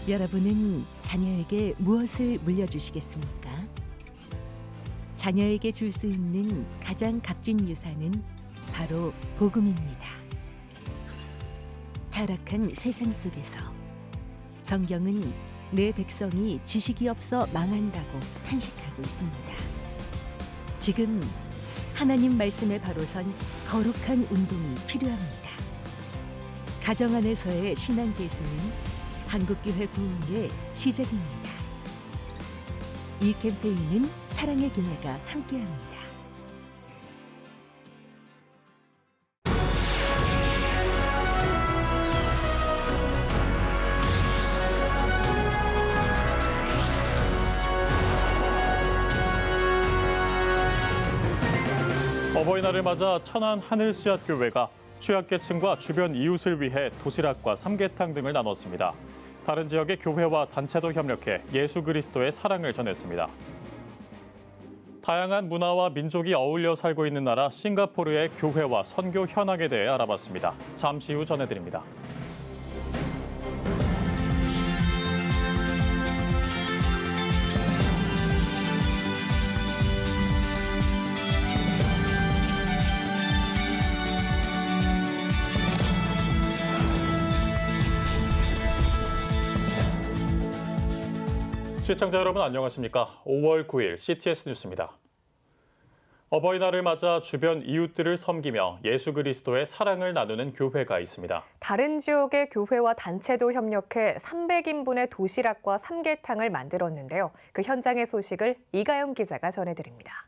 여러분은 자녀에게 무엇을 물려주시겠습니까? 자녀에게 줄 수 있는 가장 값진 유산은 바로 복음입니다. 타락한 세상 속에서 성경은 내 백성이 지식이 없어 망한다고 탄식하고 있습니다. 지금 하나님 말씀에 바로 선 거룩한 운동이 필요합니다. 가정 안에서의 신앙 계승은 한국교회 부흥의 시작입니다. 이 캠페인은 사랑의 교회가 함께합니다. 어버이날을 맞아 천안 하늘씨앗교회가 취약계층과 주변 이웃을 위해 도시락과 삼계탕 등을 나눴습니다. 다른 지역의 교회와 단체도 협력해 예수 그리스도의 사랑을 전했습니다. 다양한 문화와 민족이 어울려 살고 있는 나라 싱가포르의 교회와 선교 현황에 대해 알아봤습니다. 잠시 후 전해드립니다. 시청자 여러분 안녕하십니까? 5월 9일 CTS 뉴스입니다. 어버이날을 맞아 주변 이웃들을 섬기며 예수 그리스도의 사랑을 나누는 교회가 있습니다. 다른 지역의 교회와 단체도 협력해 300인분의 도시락과 삼계탕을 만들었는데요. 그 현장의 소식을 이가영 기자가 전해드립니다.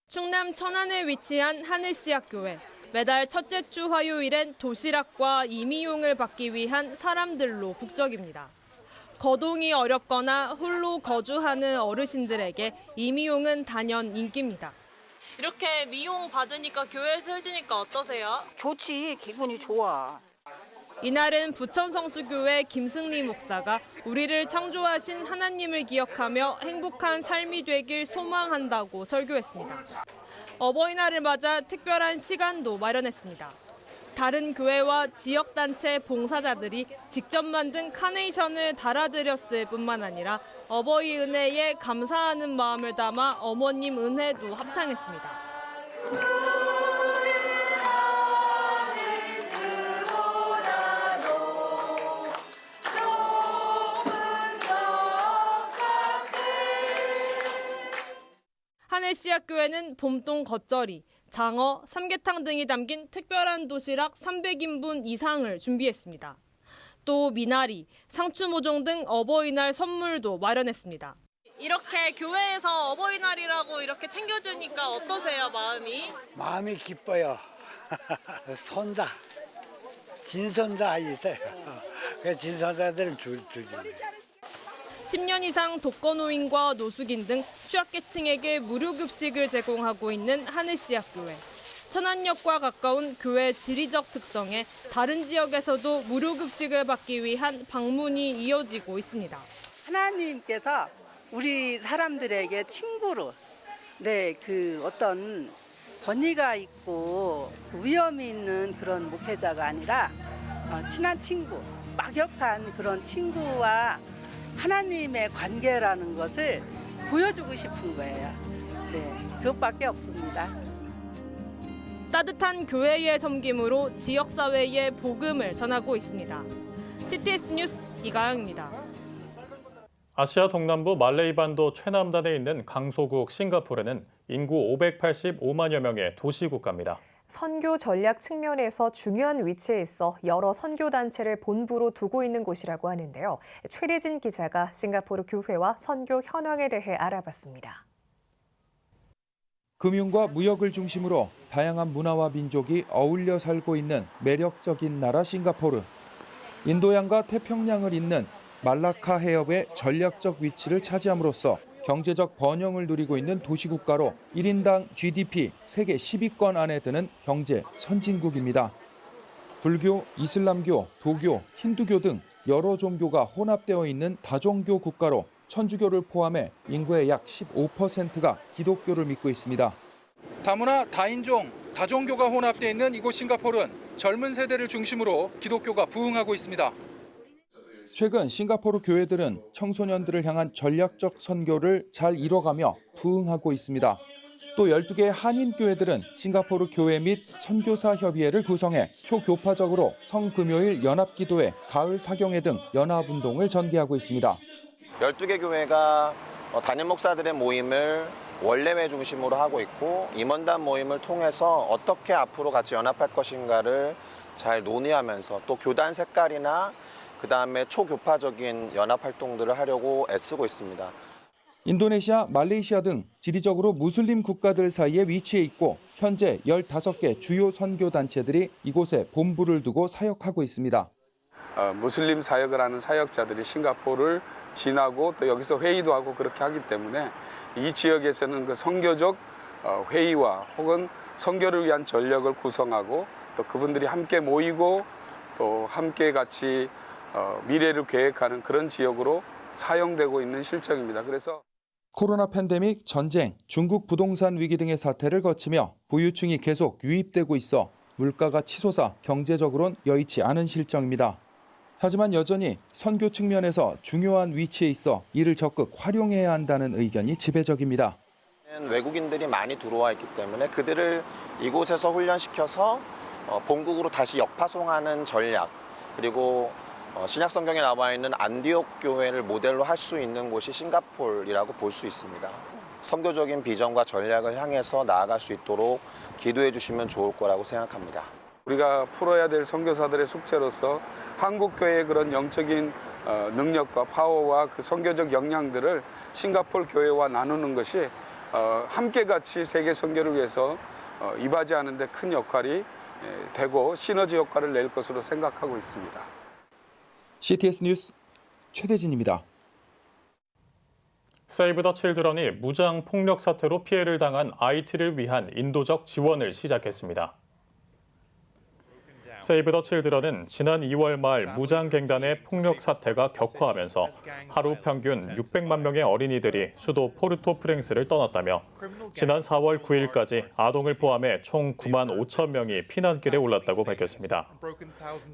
충남 천안에 위치한 하늘씨앗교회. 매달 첫째 주 화요일엔 도시락과 임의용을 받기 위한 사람들로 북적입니다. 거동이 어렵거나 홀로 거주하는 어르신들에게 임의용은 단연 인기입니다. 이렇게 미용 받으니까 교회에서 해주니까 어떠세요? 좋지, 기분이 좋아. 이날은 부천성수교회 김승리 목사가 우리를 창조하신 하나님을 기억하며 행복한 삶이 되길 소망한다고 설교했습니다. 어버이날을 맞아 특별한 시간도 마련했습니다. 다른 교회와 지역단체 봉사자들이 직접 만든 카네이션을 달아드렸을 뿐만 아니라 어버이 은혜에 감사하는 마음을 담아 어머님 은혜도 합창했습니다. 하늘씨앗교회는 봄동 겉절이, 장어, 삼계탕 등이 담긴 특별한 도시락 300인분 이상을 준비했습니다. 또 미나리, 상추모종 등 어버이날 선물도 마련했습니다. 이렇게 교회에서 어버이날이라고 이렇게 챙겨주니까 어떠세요, 마음이? 마음이 기뻐요. 손자, 진손자 있어요. 진손자들은 주지. 10년 이상 독거노인과 노숙인 등 취약계층에게 무료급식을 제공하고 있는 하늘씨앗교회. 천안역과 가까운 교회 지리적 특성에 다른 지역에서도 무료급식을 받기 위한 방문이 이어지고 있습니다. 하나님께서 우리 사람들에게 친구로, 그 어떤 권위가 있고 위험이 있는 그런 목회자가 아니라 친한 친구, 막역한 그런 친구와 하나님의 관계라는 것을 보여주고 싶은 거예요. 그것밖에 없습니다. 따뜻한 교회의 섬김으로 지역사회에 복음을 전하고 있습니다. CTS 뉴스 이가영입니다. 아시아 동남부 말레이반도 최남단에 있는 강소국 싱가포르는 인구 585만여 명의 도시국가입니다. 선교 전략 측면에서 중요한 위치에 있어 여러 선교단체를 본부로 두고 있는 곳이라고 하는데요. 최리진 기자가 싱가포르 교회와 선교 현황에 대해 알아봤습니다. 금융과 무역을 중심으로 다양한 문화와 민족이 어울려 살고 있는 매력적인 나라 싱가포르. 인도양과 태평양을 잇는 말라카 해협의 전략적 위치를 차지함으로써 경제적 번영을 누리고 있는 도시국가로 1인당 GDP 세계 10위권 안에 드는 경제 선진국입니다. 불교, 이슬람교, 도교, 힌두교 등 여러 종교가 혼합되어 있는 다종교 국가로 천주교를 포함해 인구의 약 15%가 기독교를 믿고 있습니다. 다문화, 다인종, 다종교가 혼합되어 있는 이곳 싱가포르는 젊은 세대를 중심으로 기독교가 부흥하고 있습니다. 최근 싱가포르 교회들은 청소년들을 향한 전략적 선교를 잘 이뤄가며 부응하고 있습니다. 또 12개 한인 교회들은 싱가포르 교회 및 선교사 협의회를 구성해 초교파적으로 성금요일 연합기도회, 가을 사경회 등 연합운동을 전개하고 있습니다. 12개 교회가 담임 목사들의 모임을 원래회 중심으로 하고 있고 임원단 모임을 통해서 어떻게 앞으로 같이 연합할 것인가를 잘 논의하면서 또 교단 색깔이나 그다음에 초교파적인 연합 활동들을 하려고 애쓰고 있습니다. 인도네시아, 말레이시아 등 지리적으로 무슬림 국가들 사이에 위치해 있고 현재 15개 주요 선교단체들이 이곳에 본부를 두고 사역하고 있습니다. 무슬림 사역을 하는 사역자들이 싱가포르를 지나고 또 여기서 회의도 하고 그렇게 하기 때문에 이 지역에서는 그 선교적 회의와 혹은 선교를 위한 전력을 구성하고 또 그분들이 함께 모이고 또 함께 같이 미래를 계획하는 그런 지역으로 사용되고 있는 실정입니다. 그래서 코로나 팬데믹, 전쟁, 중국 부동산 위기 등의 사태를 거치며 부유층이 계속 유입되고 있어 물가가 치솟아 경제적으로는 여의치 않은 실정입니다. 하지만 여전히 선교 측면에서 중요한 위치에 있어 이를 적극 활용해야 한다는 의견이 지배적입니다. 외국인들이 많이 들어와 있기 때문에 그들을 이곳에서 훈련시켜서 본국으로 다시 역파송하는 전략, 그리고 신약 성경에 나와 있는 안디옥 교회를 모델로 할 수 있는 곳이 싱가포르라고 볼 수 있습니다. 선교적인 비전과 전략을 향해서 나아갈 수 있도록 기도해 주시면 좋을 거라고 생각합니다. 우리가 풀어야 될 선교사들의 숙제로서 한국 교회의 그런 영적인 능력과 파워와 그 선교적 역량들을 싱가포르 교회와 나누는 것이 함께 같이 세계 선교를 위해서 이바지하는 데 큰 역할이 되고 시너지 효과를 낼 것으로 생각하고 있습니다. CTS 뉴스 최대진입니다. 세이브 더 칠드런이 무장 폭력 사태로 피해를 당한 아이티를 위한 인도적 지원을 시작했습니다. 세이브 더 칠드런은 지난 2월 말 무장갱단의 폭력 사태가 격화하면서 하루 평균 600만 명의 어린이들이 수도 포르토프랭스를 떠났다며 지난 4월 9일까지 아동을 포함해 총 9만 5천 명이 피난길에 올랐다고 밝혔습니다.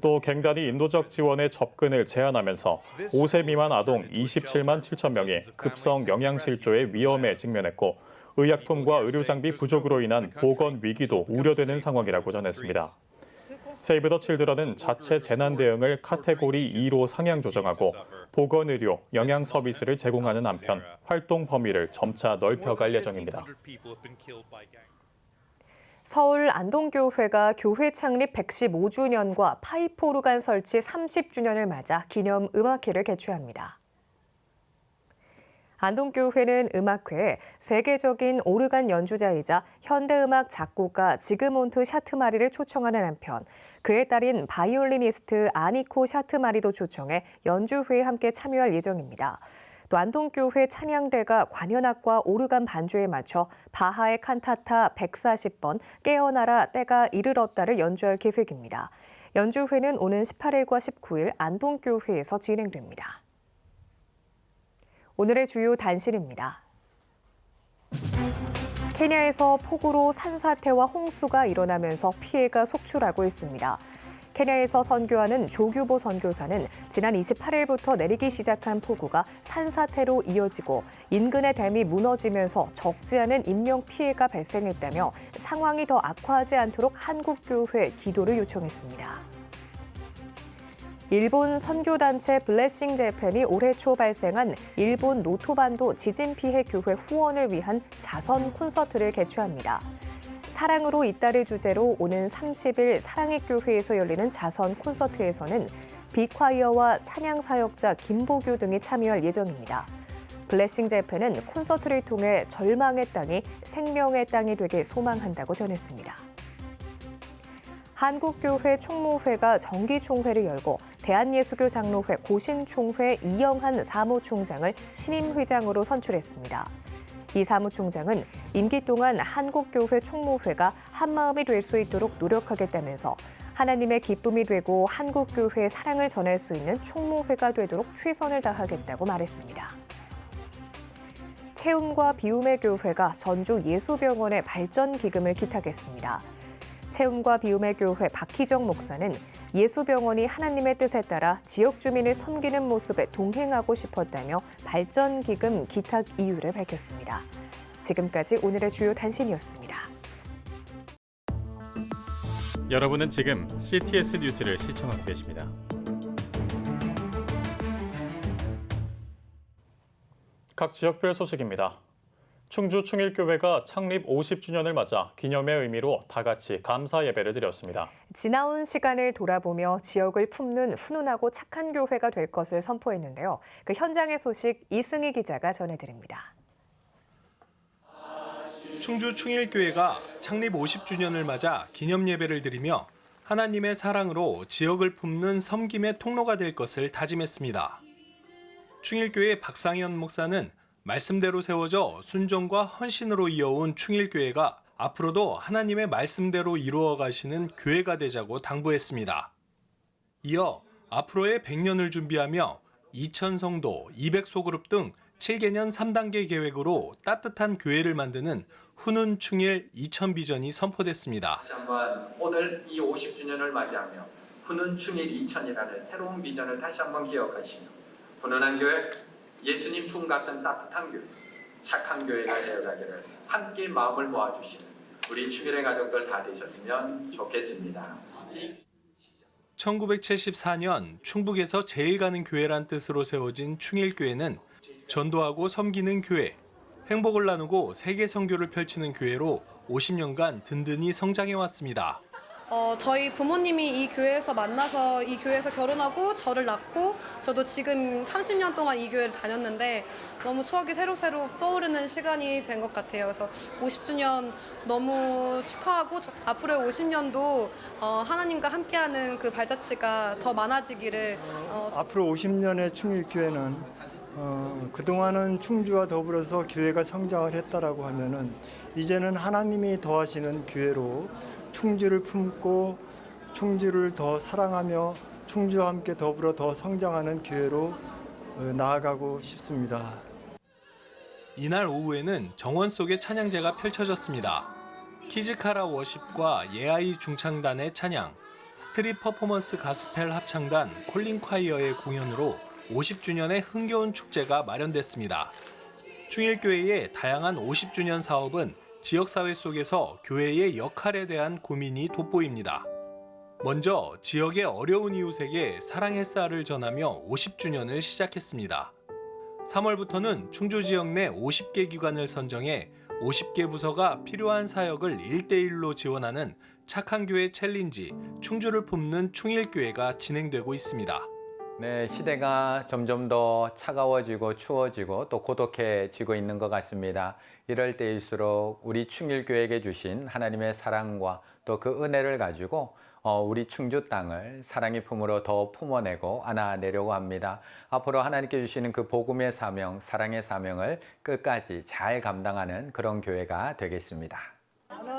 또 갱단이 인도적 지원에 접근을 제한하면서 5세 미만 아동 27만 7천 명이 급성 영양실조의 위험에 직면했고 의약품과 의료장비 부족으로 인한 보건 위기도 우려되는 상황이라고 전했습니다. 세이브 더 칠드런은 자체 재난 대응을 카테고리 2로 상향 조정하고 보건의료, 영양 서비스를 제공하는 한편 활동 범위를 점차 넓혀갈 예정입니다. 서울 안동교회가 교회 창립 115주년과 파이프 오르간 설치 30주년을 맞아 기념 음악회를 개최합니다. 안동교회는 음악회에 세계적인 오르간 연주자이자 현대음악 작곡가 지그몬트 샤트마리를 초청하는 한편 그의 딸인 바이올리니스트 아니코 샤트마리도 초청해 연주회에 함께 참여할 예정입니다. 또 안동교회 찬양대가 관현악과 오르간 반주에 맞춰 바하의 칸타타 140번 깨어나라 때가 이르렀다를 연주할 계획입니다. 연주회는 오는 18일과 19일 안동교회에서 진행됩니다. 오늘의 주요 단신입니다. 케냐에서 폭우로 산사태와 홍수가 일어나면서 피해가 속출하고 있습니다. 케냐에서 선교하는 조규보 선교사는 지난 28일부터 내리기 시작한 폭우가 산사태로 이어지고 인근의 댐이 무너지면서 적지 않은 인명 피해가 발생했다며 상황이 더 악화하지 않도록 한국교회 기도를 요청했습니다. 일본 선교단체 블레싱 재팬이 올해 초 발생한 일본 노토반도 지진 피해 교회 후원을 위한 자선 콘서트를 개최합니다. 사랑으로 잇따를 주제로 오는 30일 사랑의 교회에서 열리는 자선 콘서트에서는 비콰이어와 찬양 사역자 김보규 등이 참여할 예정입니다. 블레싱 재팬은 콘서트를 통해 절망의 땅이 생명의 땅이 되길 소망한다고 전했습니다. 한국교회 총무회가 정기총회를 열고 대한예수교 장로회 고신총회 이영한 사무총장을 신임 회장으로 선출했습니다. 이 사무총장은 임기 동안 한국교회 총무회가 한마음이 될 수 있도록 노력하겠다면서 하나님의 기쁨이 되고 한국교회의 사랑을 전할 수 있는 총무회가 되도록 최선을 다하겠다고 말했습니다. 채움과 비움의 교회가 전주 예수병원에 발전 기금을 기탁했습니다. 채움과 비움의 교회 박희정 목사는 예수병원이 하나님의 뜻에 따라 지역 주민을 섬기는 모습에 동행하고 싶었다며 발전기금 기탁 이유를 밝혔습니다. 지금까지 오늘의 주요 단신이었습니다. 여러분은 지금 CTS 뉴스를 시청하고 계십니다. 각 지역별 소식입니다. 충주 충일교회가 창립 50주년을 맞아 기념의 의미로 다 같이 감사 예배를 드렸습니다. 지나온 시간을 돌아보며 지역을 품는 훈훈하고 착한 교회가 될 것을 선포했는데요. 그 현장의 소식 이승희 기자가 전해드립니다. 충주 충일교회가 창립 50주년을 맞아 기념 예배를 드리며 하나님의 사랑으로 지역을 품는 섬김의 통로가 될 것을 다짐했습니다. 충일교회 박상현 목사는 말씀대로 세워져 순종과 헌신으로 이어온 충일교회가 앞으로도 하나님의 말씀대로 이루어 가시는 교회가 되자고 당부했습니다. 이어 앞으로의 100년을 준비하며 2000성도, 200소그룹 등 7개년 3단계 계획으로 따뜻한 교회를 만드는 훈훈 충일 2000비전이 선포됐습니다. 다시 한번 오늘 이 50주년을 맞이하며 훈훈 충일 2000이라는 새로운 비전을 다시 한번 기억하시며 훈훈한 교회, 예수님 품 같은 따뜻한 교회, 착한 교회가 되어가기를 함께 마음을 모아주시는 우리 충일의 가족들 다 되셨으면 좋겠습니다. 1974년 충북에서 제일 가는 교회란 뜻으로 세워진 충일교회는 전도하고 섬기는 교회, 행복을 나누고 세계 선교를 펼치는 교회로 50년간 든든히 성장해왔습니다. 저희 부모님이 이 교회에서 만나서 이 교회에서 결혼하고 저를 낳고 저도 지금 30년 동안 이 교회를 다녔는데 너무 추억이 새록새록 떠오르는 시간이 된 것 같아요. 그래서 50주년 너무 축하하고 앞으로의 50년도 하나님과 함께하는 그 발자취가 더 많아지기를. 앞으로 50년의 충일교회는 그동안은 충주와 더불어서 교회가 성장을 했다라고 하면은 이제는 하나님이 더하시는 교회로 충주를 품고 충주를 더 사랑하며 충주와 함께 더불어 더 성장하는 교회로 나아가고 싶습니다. 이날 오후에는 정원 속의 찬양제가 펼쳐졌습니다. 키즈카라 워십과 예아이 중창단의 찬양, 스트릿 퍼포먼스 가스펠 합창단 콜린 콰이어의 공연으로 50주년의 흥겨운 축제가 마련됐습니다. 충일교회의 다양한 50주년 사업은 지역사회 속에서 교회의 역할에 대한 고민이 돋보입니다. 먼저 지역의 어려운 이웃에게 사랑의 쌀을 전하며 50주년을 시작했습니다. 3월부터는 충주 지역 내 50개 기관을 선정해 50개 부서가 필요한 사역을 1대1로 지원하는 착한 교회 챌린지 충주를 품는 충일교회가 진행되고 있습니다. 네, 시대가 점점 더 차가워지고 추워지고 또 고독해지고 있는 것 같습니다. 이럴 때일수록 우리 충일교회에게 주신 하나님의 사랑과 또 그 은혜를 가지고 우리 충주 땅을 사랑의 품으로 더 품어내고 안아내려고 합니다. 앞으로 하나님께 주시는 그 복음의 사명, 사랑의 사명을 끝까지 잘 감당하는 그런 교회가 되겠습니다.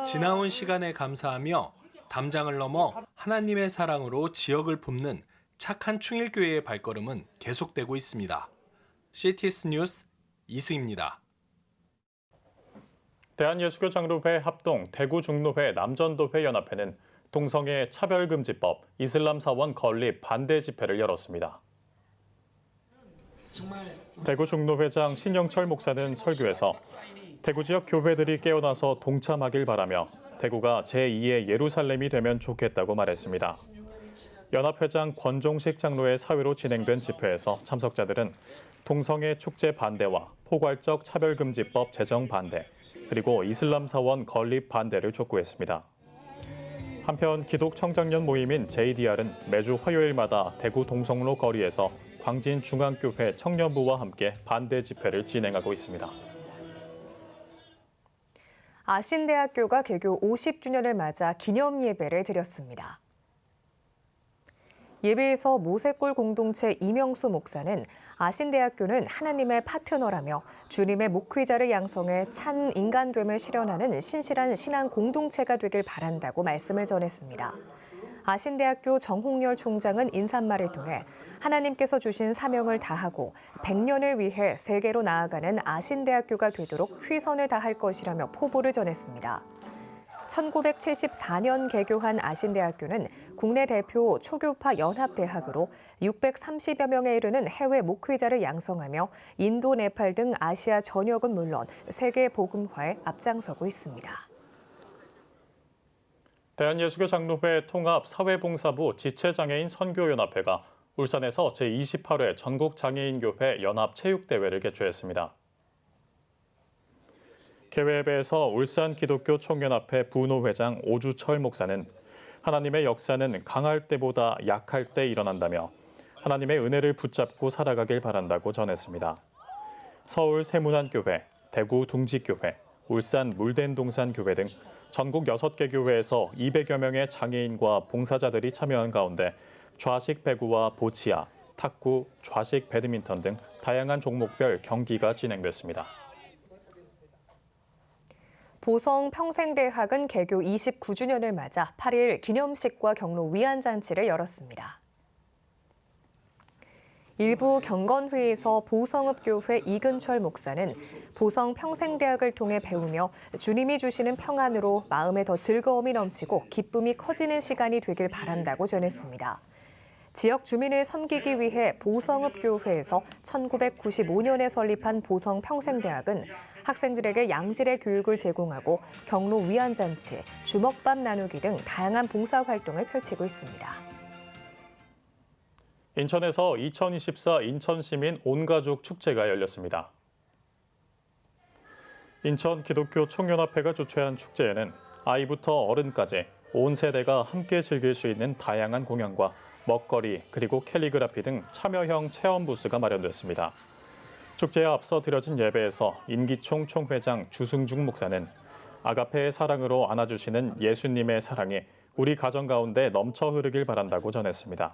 지나온 시간에 감사하며 담장을 넘어 하나님의 사랑으로 지역을 품는 착한 충일교회의 발걸음은 계속되고 있습니다. CTS 뉴스 이승입니다. 대한예수교 장로회 합동 대구중로회 남전도회 연합회는 동성애 차별금지법 이슬람 사원 건립 반대 집회를 열었습니다. 대구중로회장 신영철 목사는 설교에서 대구 지역 교회들이 깨어나서 동참하길 바라며 대구가 제2의 예루살렘이 되면 좋겠다고 말했습니다. 연합회장 권종식 장로의 사회로 진행된 집회에서 참석자들은 동성애 축제 반대와 포괄적 차별금지법 제정 반대, 그리고 이슬람 사원 건립 반대를 촉구했습니다. 한편 기독청장년 모임인 JDR은 매주 화요일마다 대구 동성로 거리에서 광진중앙교회 청년부와 함께 반대 집회를 진행하고 있습니다. 아신대학교가 개교 50주년을 맞아 기념 예배를 드렸습니다. 예배에서 모세골 공동체 이명수 목사는 아신대학교는 하나님의 파트너라며 주님의 목회자를 양성해 찬 인간됨을 실현하는 신실한 신앙 공동체가 되길 바란다고 말씀을 전했습니다. 아신대학교 정홍열 총장은 인사말을 통해 하나님께서 주신 사명을 다하고 100년을 위해 세계로 나아가는 아신대학교가 되도록 최선을 다할 것이라며 포부를 전했습니다. 1974년 개교한 아신대학교는 국내 대표 초교파 연합대학으로 630여 명에 이르는 해외 목회자를 양성하며 인도, 네팔 등 아시아 전역은 물론 세계 복음화에 앞장서고 있습니다. 대한예수교 장로회 통합 사회봉사부 지체장애인 선교연합회가 울산에서 제28회 전국장애인교회 연합체육대회를 개최했습니다. 개회에서 울산 기독교 총연합회 부노회장 오주철 목사는 하나님의 역사는 강할 때보다 약할 때 일어난다며 하나님의 은혜를 붙잡고 살아가길 바란다고 전했습니다. 서울 세문안교회, 대구 둥지교회, 울산 물댄동산교회 등 전국 6개 교회에서 200여 명의 장애인과 봉사자들이 참여한 가운데 좌식 배구와 보치아, 탁구, 좌식 배드민턴 등 다양한 종목별 경기가 진행됐습니다. 보성 평생대학은 개교 29주년을 맞아 8일 기념식과 경로 위안잔치를 열었습니다. 일부 경건회에서 보성읍교회 이근철 목사는 보성 평생대학을 통해 배우며 주님이 주시는 평안으로 마음에 더 즐거움이 넘치고 기쁨이 커지는 시간이 되길 바란다고 전했습니다. 지역 주민을 섬기기 위해 보성읍교회에서 1995년에 설립한 보성평생대학은 학생들에게 양질의 교육을 제공하고 경로 위안잔치, 주먹밥 나누기 등 다양한 봉사활동을 펼치고 있습니다. 인천에서 2024 인천시민 온가족 축제가 열렸습니다. 인천 기독교 총연합회가 주최한 축제에는 아이부터 어른까지 온 세대가 함께 즐길 수 있는 다양한 공연과 먹거리 그리고 캘리그라피 등 참여형 체험 부스가 마련됐습니다. 축제에 앞서 드려진 예배에서 인기총 총회장 주승중 목사는 아가페의 사랑으로 안아주시는 예수님의 사랑이 우리 가정 가운데 넘쳐 흐르길 바란다고 전했습니다.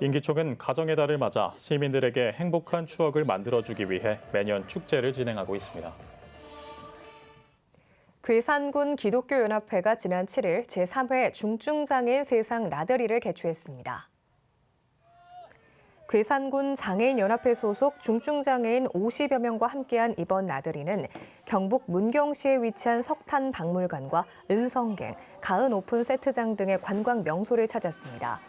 인기총은 가정의 달을 맞아 시민들에게 행복한 추억을 만들어주기 위해 매년 축제를 진행하고 있습니다. 괴산군 기독교연합회가 지난 7일 제3회 중증장애인 세상 나들이를 개최했습니다. 괴산군 장애인연합회 소속 중증장애인 50여 명과 함께한 이번 나들이는 경북 문경시에 위치한 석탄박물관과 은성갱, 가은 오픈 세트장 등의 관광 명소를 찾았습니다.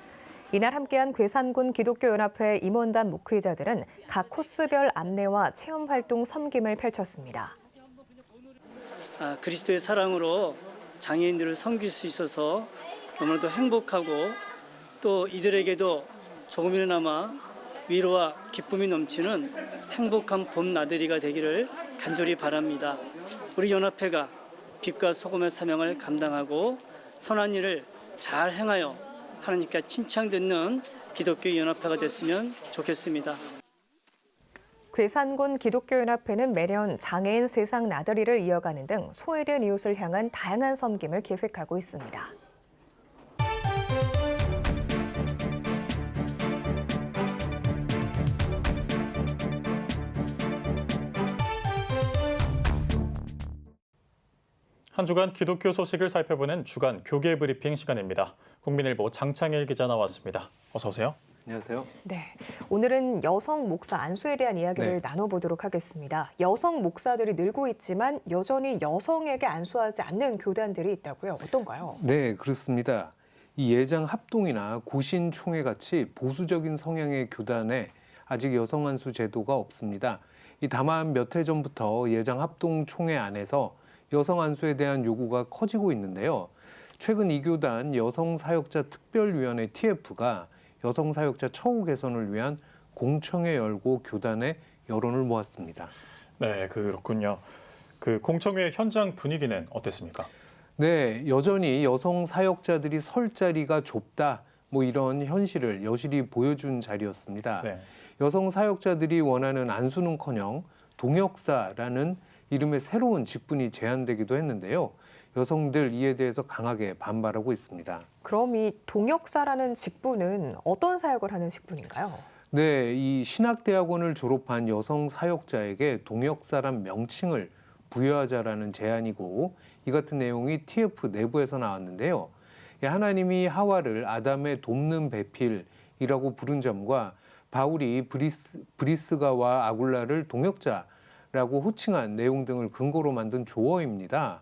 이날 함께한 괴산군 기독교연합회 임원단 목회자들은 각 코스별 안내와 체험활동 섬김을 펼쳤습니다. 그리스도의 사랑으로 장애인들을 섬길 수 있어서 너무나도 행복하고 또 이들에게도 조금이나마 위로와 기쁨이 넘치는 행복한 봄 나들이가 되기를 간절히 바랍니다. 우리 연합회가 빛과 소금의 사명을 감당하고 선한 일을 잘 행하여 하나님께 칭찬 듣는 기독교 연합회가 됐으면 좋겠습니다. 괴산군 기독교연합회는 매년 장애인 세상 나들이를 이어가는 등 소외된 이웃을 향한 다양한 섬김을 계획하고 있습니다. 한 주간 기독교 소식을 살펴보는 주간 교계 브리핑 시간입니다. 국민일보 장창일 기자 나왔습니다. 어서 오세요. 안녕하세요. 네, 오늘은 여성 목사 안수에 대한 이야기를 나눠보도록 하겠습니다. 여성 목사들이 늘고 있지만 여전히 여성에게 안수하지 않는 교단들이 있다고요. 어떤가요? 네, 그렇습니다. 이 예장 합동이나 고신 총회 같이 보수적인 성향의 교단에 아직 여성 안수 제도가 없습니다. 다만 몇 해 전부터 예장 합동 총회 안에서 여성 안수에 대한 요구가 커지고 있는데요. 최근 이 교단 여성사역자 특별위원회 TF가 여성사역자 처우 개선을 위한 공청회 열고 교단의 여론을 모았습니다. 네, 그렇군요. 그 공청회 현장 분위기는 어땠습니까? 네, 여전히 여성사역자들이 설 자리가 좁다, 이런 현실을 여실히 보여준 자리였습니다. 네. 여성사역자들이 원하는 안수는커녕 동역사라는 이름의 새로운 직분이 제안되기도 했는데요. 여성들 이에 대해서 강하게 반발하고 있습니다. 그럼 이 동역사라는 직분은 어떤 사역을 하는 직분인가요? 네, 이 신학대학원을 졸업한 여성 사역자에게 동역사란 명칭을 부여하자라는 제안이고 이 같은 내용이 TF 내부에서 나왔는데요. 하나님이 하와를 아담의 돕는 배필이라고 부른 점과 바울이 브리스가와 아굴라를 동역자라고 호칭한 내용 등을 근거로 만든 조어입니다.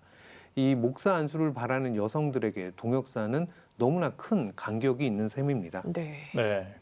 이 목사 안수를 바라는 여성들에게 동역사는 너무나 큰 간격이 있는 셈입니다. 네.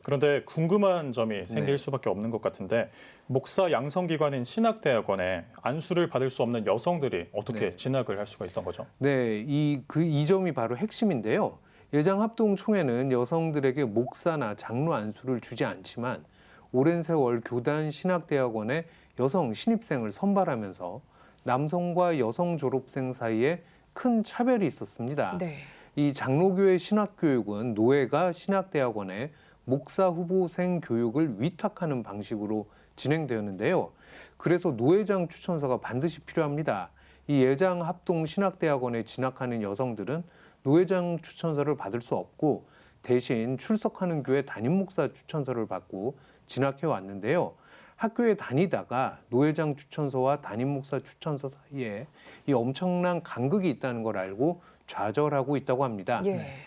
그런데 궁금한 점이 생길 네. 수밖에 없는 것 같은데 목사 양성기관인 신학대학원에 안수를 받을 수 없는 여성들이 어떻게 진학을 할 수가 있던 거죠? 네, 이 점이 바로 핵심인데요. 예장합동총회는 여성들에게 목사나 장로 안수를 주지 않지만 오랜 세월 교단 신학대학원에 여성 신입생을 선발하면서 남성과 여성 졸업생 사이에 큰 차별이 있었습니다. 네. 이 장로교회 신학교육은 노회가 신학대학원에 목사 후보생 교육을 위탁하는 방식으로 진행되었는데요. 그래서 노회장 추천서가 반드시 필요합니다. 이 예장합동 신학대학원에 진학하는 여성들은 노회장 추천서를 받을 수 없고 대신 출석하는 교회 담임 목사 추천서를 받고 진학해 왔는데요. 학교에 다니다가 노회장 추천서와 담임 목사 추천서 사이에 이 엄청난 간극이 있다는 걸 알고 좌절하고 있다고 합니다.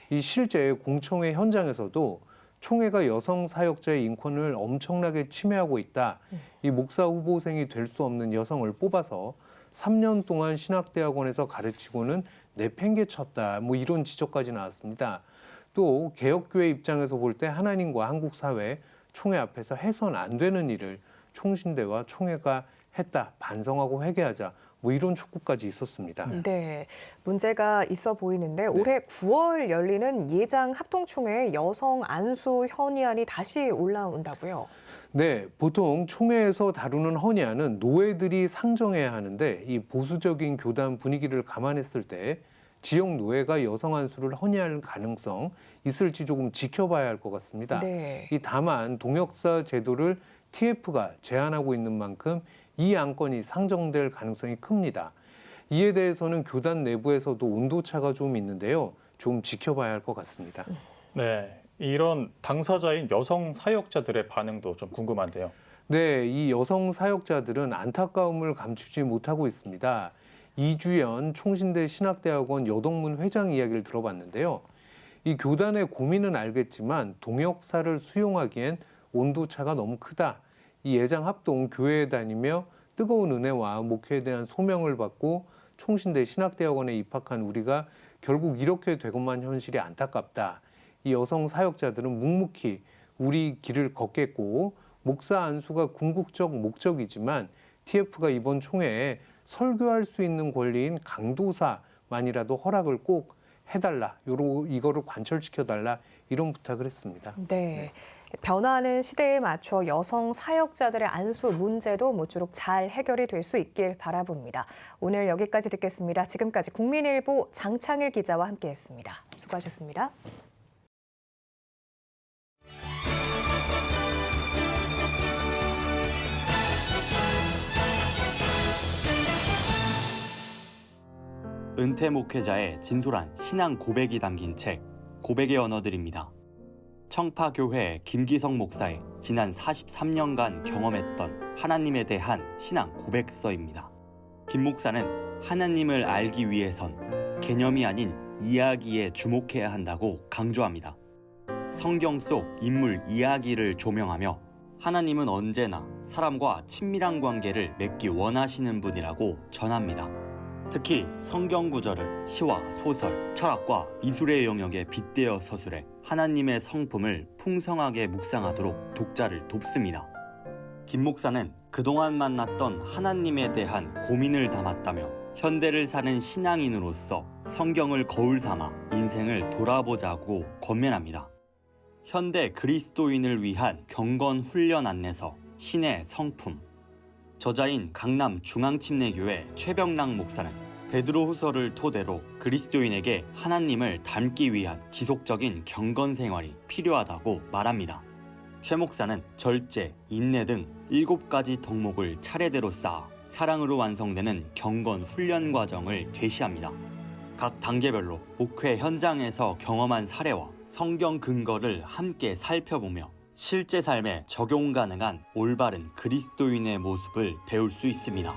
이 실제 공청회 현장에서도 총회가 여성 사역자의 인권을 엄청나게 침해하고 있다. 이 목사 후보생이 될 수 없는 여성을 뽑아서 3년 동안 신학대학원에서 가르치고는 내팽개쳤다. 뭐 이런 지적까지 나왔습니다. 또 개혁교회 입장에서 볼 때 하나님과 한국 사회 총회 앞에서 해선 안 되는 일을 총신대와 총회가 했다. 반성하고 회개하자. 뭐 이런 촉구까지 있었습니다. 네, 문제가 있어 보이는데 올해 9월 열리는 예장 합동총회에 여성 안수 헌의안이 다시 올라온다고요? 네, 보통 총회에서 다루는 헌의안은 노회들이 상정해야 하는데 이 보수적인 교단 분위기를 감안했을 때 지역 노회가 여성 안수를 헌의할 가능성 있을지 조금 지켜봐야 할 것 같습니다. 이 다만 동역사 제도를 TF가 제안하고 있는 만큼 이 안건이 상정될 가능성이 큽니다. 이에 대해서는 교단 내부에서도 온도차가 좀 있는데요. 좀 지켜봐야 할 것 같습니다. 네, 이런 당사자인 여성 사역자들의 반응도 좀 궁금한데요. 네, 이 여성 사역자들은 안타까움을 감추지 못하고 있습니다. 이주연 총신대 신학대학원 여동문 회장 이야기를 들어봤는데요. 이 교단의 고민은 알겠지만 동역사를 수용하기엔 온도차가 너무 크다. 이 예장합동 교회에 다니며 뜨거운 은혜와 목회에 대한 소명을 받고 총신대 신학대학원에 입학한 우리가 결국 이렇게 되고만 현실이 안타깝다. 이 여성 사역자들은 묵묵히 우리 길을 걷겠고 목사 안수가 궁극적 목적이지만 TF가 이번 총회에 설교할 수 있는 권리인 강도사만이라도 허락을 꼭 해달라. 이거를 관철시켜달라. 이런 부탁을 했습니다. 네. 변화하는 시대에 맞춰 여성 사역자들의 안수 문제도 모쪼록 잘 해결이 될 수 있길 바라봅니다. 오늘 여기까지 듣겠습니다. 지금까지 국민일보 장창일 기자와 함께했습니다. 수고하셨습니다. 은퇴 목회자의 진솔한 신앙 고백이 담긴 책 고백의 언어들입니다. 청파교회 김기성 목사의 지난 43년간 경험했던 하나님에 대한 신앙 고백서입니다. 김 목사는 하나님을 알기 위해선 개념이 아닌 이야기에 주목해야 한다고 강조합니다. 성경 속 인물 이야기를 조명하며 하나님은 언제나 사람과 친밀한 관계를 맺기 원하시는 분이라고 전합니다. 특히 성경 구절을 시와 소설, 철학과 미술의 영역에 빗대어 서술해 하나님의 성품을 풍성하게 묵상하도록 독자를 돕습니다. 김 목사는 그동안 만났던 하나님에 대한 고민을 담았다며 현대를 사는 신앙인으로서 성경을 거울 삼아 인생을 돌아보자고 권면합니다. 현대 그리스도인을 위한 경건 훈련 안내서 신의 성품. 저자인 강남 중앙침례교회 최병락 목사는 베드로후서를 토대로 그리스도인에게 하나님을 닮기 위한 지속적인 경건 생활이 필요하다고 말합니다. 최 목사는 절제, 인내 등 7가지 덕목을 차례대로 쌓아 사랑으로 완성되는 경건 훈련 과정을 제시합니다. 각 단계별로 목회 현장에서 경험한 사례와 성경 근거를 함께 살펴보며 실제 삶에 적용 가능한 올바른 그리스도인의 모습을 배울 수 있습니다.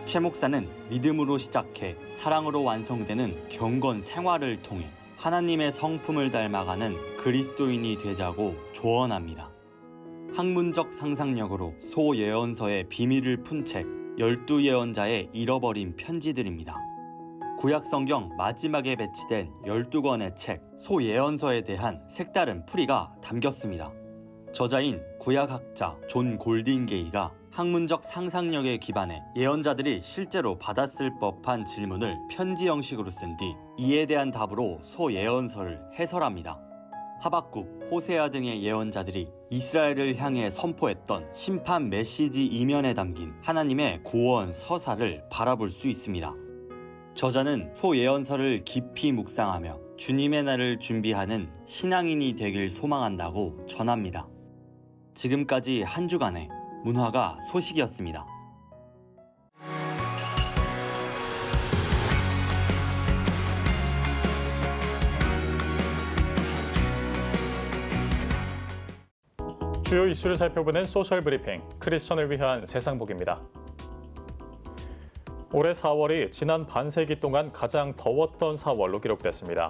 최 목사는 믿음으로 시작해 사랑으로 완성되는 경건 생활을 통해 하나님의 성품을 닮아가는 그리스도인이 되자고 조언합니다. 학문적 상상력으로 소예언서의 비밀을 푼 책 12예언자의 잃어버린 편지들입니다. 구약성경 마지막에 배치된 12권의 책 소예언서에 대한 색다른 풀이가 담겼습니다. 저자인 구약학자 존 골딩게이가 학문적 상상력에 기반해 예언자들이 실제로 받았을 법한 질문을 편지 형식으로 쓴 뒤 이에 대한 답으로 소예언서를 해설합니다. 하박국, 호세아 등의 예언자들이 이스라엘을 향해 선포했던 심판 메시지 이면에 담긴 하나님의 구원 서사를 바라볼 수 있습니다. 저자는 소예언서를 깊이 묵상하며 주님의 날을 준비하는 신앙인이 되길 소망한다고 전합니다. 지금까지 한 주간의 문화가 소식이었습니다. 주요 이슈를 살펴보는 소셜 브리핑, 크리스천을 위한 세상복입니다. 올해 4월이 지난 반세기 동안 가장 더웠던 4월로 기록됐습니다.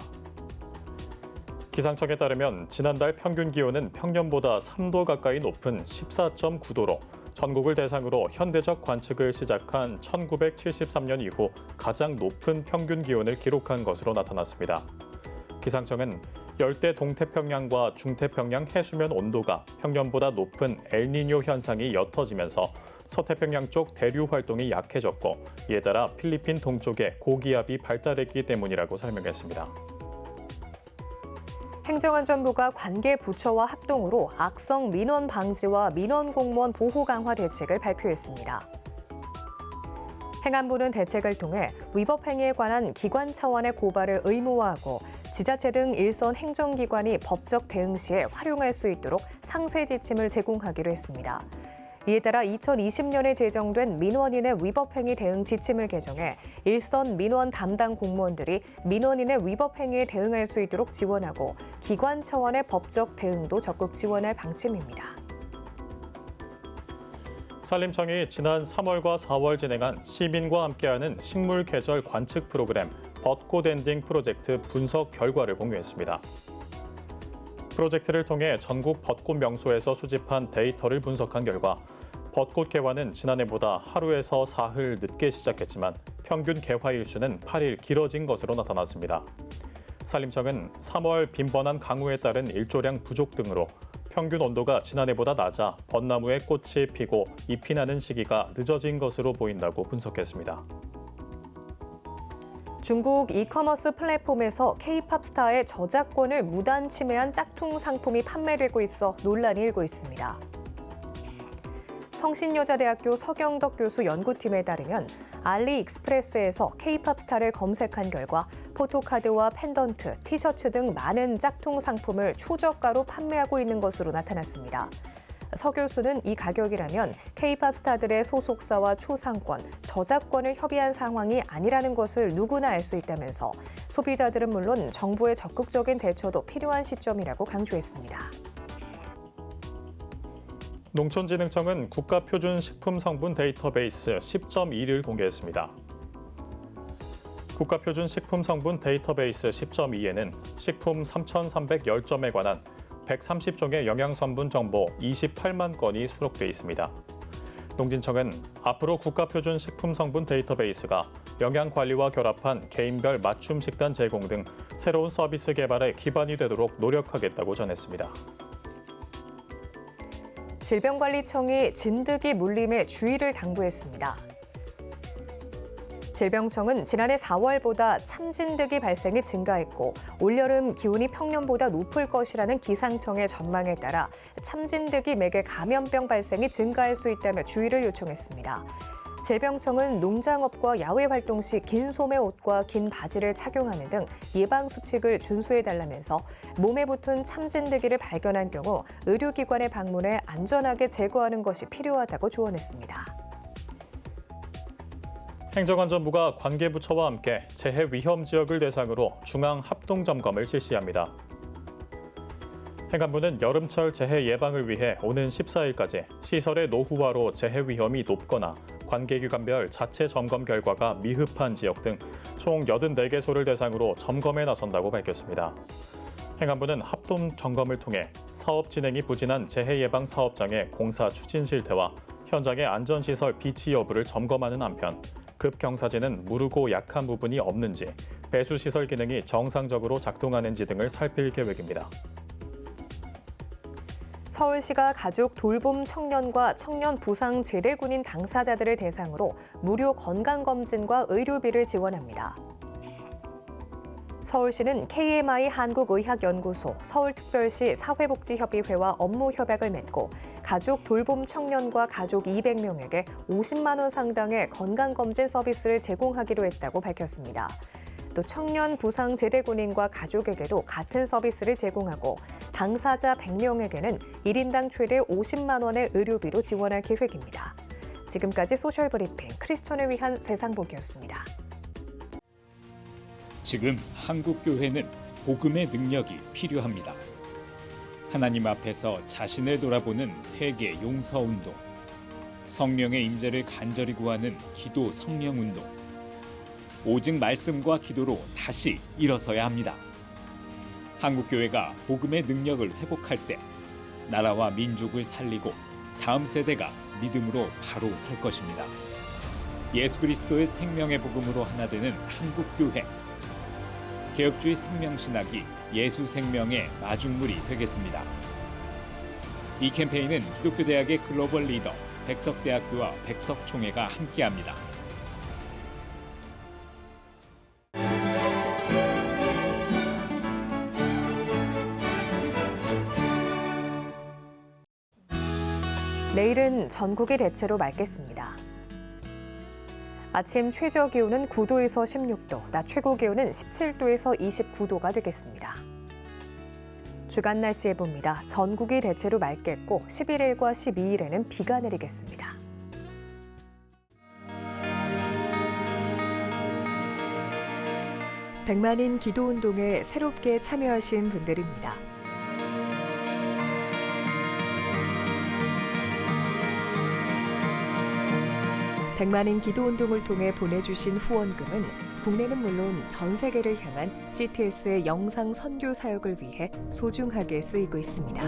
기상청에 따르면 지난달 평균 기온은 평년보다 3도 가까이 높은 14.9도로 전국을 대상으로 현대적 관측을 시작한 1973년 이후 가장 높은 평균 기온을 기록한 것으로 나타났습니다. 기상청은 열대 동태평양과 중태평양 해수면 온도가 평년보다 높은 엘니뇨 현상이 옅어지면서 서태평양 쪽 대류 활동이 약해졌고 이에 따라 필리핀 동쪽에 고기압이 발달했기 때문이라고 설명했습니다. 행정안전부가 관계 부처와 합동으로 악성 민원 방지와 민원 공무원 보호 강화 대책을 발표했습니다. 행안부는 대책을 통해 위법 행위에 관한 기관 차원의 고발을 의무화하고 지자체 등 일선 행정기관이 법적 대응 시에 활용할 수 있도록 상세 지침을 제공하기로 했습니다. 이에 따라 2020년에 제정된 민원인의 위법행위 대응 지침을 개정해 일선 민원 담당 공무원들이 민원인의 위법행위에 대응할 수 있도록 지원하고 기관 차원의 법적 대응도 적극 지원할 방침입니다. 산림청이 지난 3월과 4월 진행한 시민과 함께하는 식물 계절 관측 프로그램 벚꽃 엔딩 프로젝트 분석 결과를 공유했습니다. 프로젝트를 통해 전국 벚꽃 명소에서 수집한 데이터를 분석한 결과 벚꽃 개화는 지난해보다 하루에서 사흘 늦게 시작했지만 평균 개화 일수는 8일 길어진 것으로 나타났습니다. 산림청은 3월 빈번한 강우에 따른 일조량 부족 등으로 평균 온도가 지난해보다 낮아 벚나무에 꽃이 피고 잎이 나는 시기가 늦어진 것으로 보인다고 분석했습니다. 중국 이커머스 플랫폼에서 K-팝 스타의 저작권을 무단 침해한 짝퉁 상품이 판매되고 있어 논란이 일고 있습니다. 성신여자대학교 서경덕 교수 연구팀에 따르면 알리익스프레스에서 K-팝 스타를 검색한 결과 포토카드와 펜던트, 티셔츠 등 많은 짝퉁 상품을 초저가로 판매하고 있는 것으로 나타났습니다. 서 교수는 이 가격이라면 K-팝 스타들의 소속사와 초상권, 저작권을 협의한 상황이 아니라는 것을 누구나 알 수 있다면서 소비자들은 물론 정부의 적극적인 대처도 필요한 시점이라고 강조했습니다. 농촌진흥청은 국가표준식품성분 데이터베이스 10.2를 공개했습니다. 국가표준식품성분 데이터베이스 10.2에는 식품 3,310점에 관한 130종의 영양성분 정보 28만 건이 수록돼 있습니다. 농진청은 앞으로 국가표준식품성분 데이터베이스가 영양관리와 결합한 개인별 맞춤 식단 제공 등 새로운 서비스 개발에 기반이 되도록 노력하겠다고 전했습니다. 질병관리청이 진드기 물림에 주의를 당부했습니다. 질병청은 지난해 4월보다 참진드기 발생이 증가했고 올여름 기온이 평년보다 높을 것이라는 기상청의 전망에 따라 참진드기 매개 감염병 발생이 증가할 수 있다며 주의를 요청했습니다. 질병청은 농장업과 야외 활동 시 긴 소매 옷과 긴 바지를 착용하는 등 예방 수칙을 준수해달라면서 몸에 붙은 참진드기를 발견한 경우 의료기관에 방문해 안전하게 제거하는 것이 필요하다고 조언했습니다. 행정안전부가 관계부처와 함께 재해 위험 지역을 대상으로 중앙 합동 점검을 실시합니다. 행안부는 여름철 재해 예방을 위해 오는 14일까지 시설의 노후화로 재해 위험이 높거나 관계기관별 자체 점검 결과가 미흡한 지역 등 총 84개소를 대상으로 점검에 나선다고 밝혔습니다. 행안부는 합동 점검을 통해 사업 진행이 부진한 재해 예방 사업장의 공사 추진 실태와 현장의 안전시설 비치 여부를 점검하는 한편 급경사지는 무르고 약한 부분이 없는지, 배수시설 기능이 정상적으로 작동하는지 등을 살필 계획입니다. 서울시가 가족 돌봄 청년과 청년 부상 제대군인 당사자들을 대상으로 무료 건강검진과 의료비를 지원합니다. 서울시는 KMI 한국의학연구소, 서울특별시 사회복지협의회와 업무 협약을 맺고 가족 돌봄 청년과 가족 200명에게 50만 원 상당의 건강검진 서비스를 제공하기로 했다고 밝혔습니다. 또 청년 부상 제대군인과 가족에게도 같은 서비스를 제공하고 당사자 100명에게는 1인당 최대 50만 원의 의료비도 지원할 계획입니다. 지금까지 소셜브리핑 크리스천을 위한 세상보기였습니다. 지금 한국교회는 복음의 능력이 필요합니다. 하나님 앞에서 자신을 돌아보는 회개 용서운동, 성령의 임재를 간절히 구하는 기도 성령운동, 오직 말씀과 기도로 다시 일어서야 합니다. 한국교회가 복음의 능력을 회복할 때 나라와 민족을 살리고 다음 세대가 믿음으로 바로 설 것입니다. 예수 그리스도의 생명의 복음으로 하나 되는 한국교회. 개혁주의 생명신학이 예수 생명의 마중물이 되겠습니다. 이 캠페인은 기독교대학의 글로벌 리더 백석대학교와 백석총회가 함께합니다. 내일은 전국이 대체로 맑겠습니다. 아침 최저 기온은 9도에서 16도, 낮 최고 기온은 17도에서 29도가 되겠습니다. 주간 날씨 예보입니다. 전국이 대체로 맑겠고 11일과 12일에는 비가 내리겠습니다. 백만인 기도운동에 새롭게 참여하신 분들입니다. 백만인 기도운동을 통해 보내주신 후원금은 국내는 물론 전 세계를 향한 CTS의 영상 선교 사역을 위해 소중하게 쓰이고 있습니다.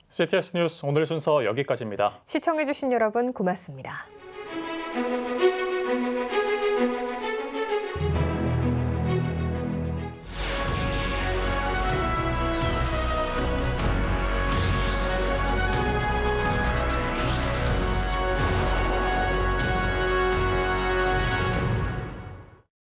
CTS 뉴스 오늘 순서 여기까지입니다. 시청해주신 여러분 고맙습니다.